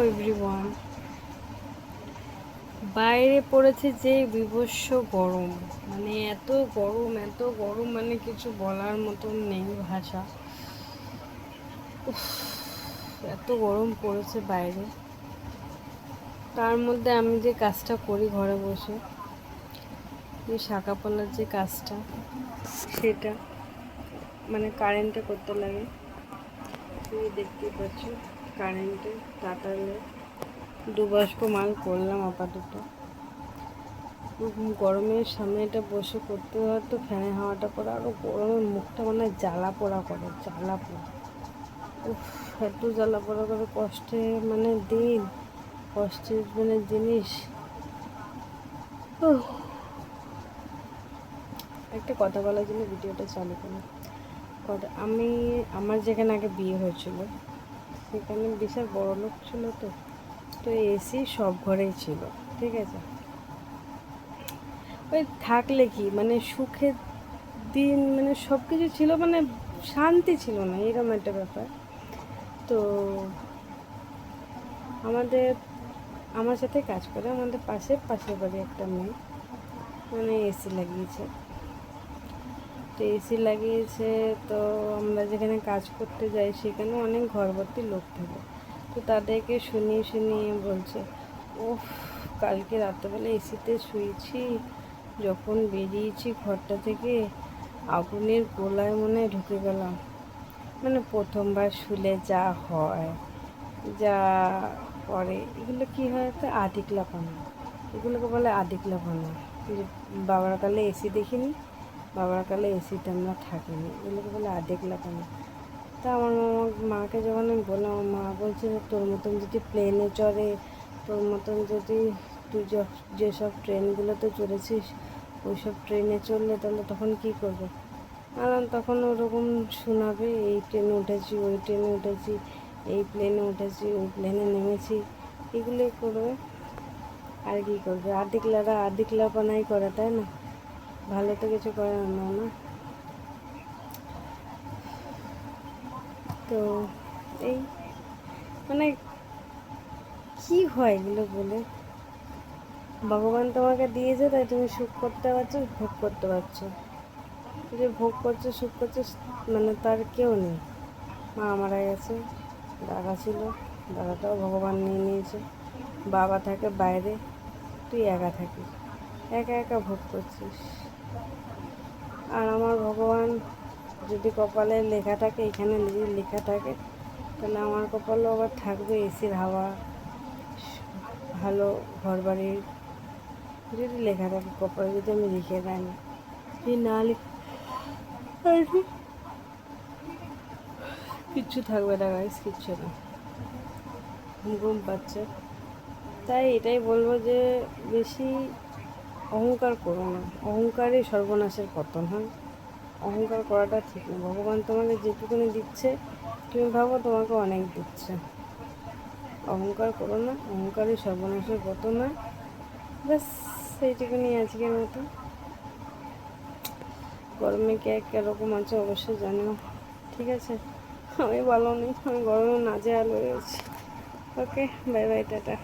Everyone. বাইরে পড়েছে যে বীভৎস গরম, মানে এত গরম মানে কিছু বলার মতন নেই ভাষা। উফ, এত গরম পড়েছে বাইরে। তার মধ্যে আমি যে কাজটা করি ঘরে বসে, যে শাঁখা পলার যে কাজটা, সেটা মানে কারেন্টে করতে লাগে। তুমি দেখতেই পাচ্ছ কারেন্টে তাতালে 2 বাষ্প মাল করলাম আপাতত। গরমের সামনে এটা বসে করতে হয় তো ফ্যানের হাওয়াটা পড়ে আরও গরমের মুখটা মানে জ্বালা পোড়া করে, জ্বালা পোড়া। উফ, এত জ্বালা পোড়া করে, কষ্টের মানে দিন, কষ্টের মানে জিনিস। একটা কথা বলার জন্য ভিডিওটা চালু করলাম। আমার যেখানে আগে বিয়ে হয়েছিল সেখানে বিশাল বড় লোক ছিল, তো এসি সব ঘরেই ছিল, ঠিক আছে। ওই থাকলে কি মানে সুখের দিন মানে সব কিছু ছিল, মানে শান্তি ছিল না, এরকম একটা ব্যাপার। তো আমার সাথে কাজ করে আমাদের পাশের বাড়ি একটা মেয়ে, মানে এসি লাগিয়েছে। তো আমরা যেখানে কাজ করতে যাই সেখানে অনেক ঘরভর্তি লোক থাকে। তো তাদেরকে শুনিয়ে বলছে, ওফ, কালকে রাত্রেবেলা এসিতে শুয়েছি, যখন বেরিয়েছি ঘরটা থেকে আগুনের গোলায় মনে ঢুকে গেলাম। মানে প্রথমবার শুলে যা হয়, যা করে, এগুলো কি হয়, একটা আদিক্লাপানা, এগুলোকে বলে আদিক্লাপানা। যে বাবার কালে এসি দেখিনি, বাবার কালে এসিতে আমরা থাকিনি, এগুলোকে বলে আদিক্লাপানা। তা আমার মাকে যখন আমি বললাম, আমার মা বলছে তোর মতন যদি প্লেনে চড়ে, তোর মতন যদি তুই যেসব ট্রেনগুলোতে চড়েছিস ওই সব ট্রেনে চললে তাহলে তখন কী করবে? তখন ওরকম শোনাবে, এই ট্রেনে উঠেছি, ওই ট্রেনে উঠেছি, এই প্লেনে উঠেছি, ওই প্লেনে নেমেছি, এগুলোই করবে। আর কী করবে? আদিক্লাপানাই করে, তাই না? ভালো তো কিছু করে না, না। তো এই মানে কি হয় এগুলো বলে? ভগবান তোমাকে দিয়েছে তাই তুমি সুখ করতে পারছো, ভোগ করতে পারছো। যে ভোগ করছো, সুখ করছো, মানে তার কেউ নেই। মা মারা গেছে, দাদা ছিল, দাদাটাও ভগবান নিয়ে নিয়েছে। বাবা থাকে বাইরে, তুই একা থাকিস, একা একা ভোগ করছিস। আর আমার ভগবান যদি কপালে লেখা থাকে, এখানে যদি লেখা থাকে, তাহলে আমার কপালও আবার থাকবে এসির হাওয়া, ভালো ঘরবাড়ির। যদি লেখা থাকে কপালে, যদি আমি লিখে দেয় না, যদি না লিখে কিচ্ছু থাকবে না গাইস, কিচ্ছু না। ঘুম পাচ্ছে, তাই এটাই বলবো যে বেশি অহংকার করো না। অহংকারই সর্বনাশের পতন হয়। অহংকার করাটা ঠিক না। ভগবান তোমাকে যেটুকুনি দিচ্ছে তুমি ভাবো তোমাকে অনেক দিচ্ছে। অহংকার করো না, অহংকারই সর্বনাশের পতন হয়। ব্যাস, সেইটুকুনি আজকের মতো। গরমে কে কীরকম আছে অবশ্যই জানিও, ঠিক আছে? আমি ভালো নেই, আমি গরমে নাজেহাল হয়ে গেছি। ওকে, বাই বাই, টাটা।